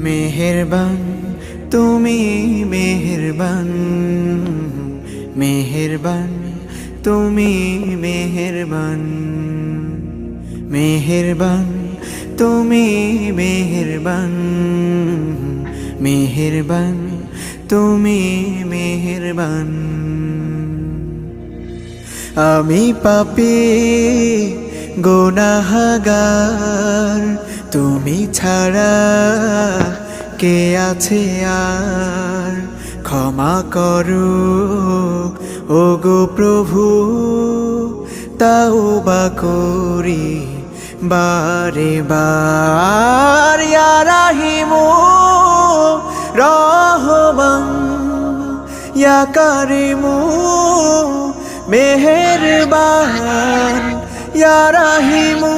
মেহেরবান তুমি মেহেরবান, মেহেরবান তুমি মেহেরবান, মেহেরবান তুমি মেহেরবান, মেহেরবান তুমি মেহেরবান। আমি পাপী গুনাহগার, তুমি ছাড়া কে আছে আর? ক্ষমা করো ওগো প্রভু, তাওবা করি বারে বার। ইয়া রাহিমু রহমান, ইয়া কারিমু মেহেরবান, ইয়া রাহিমু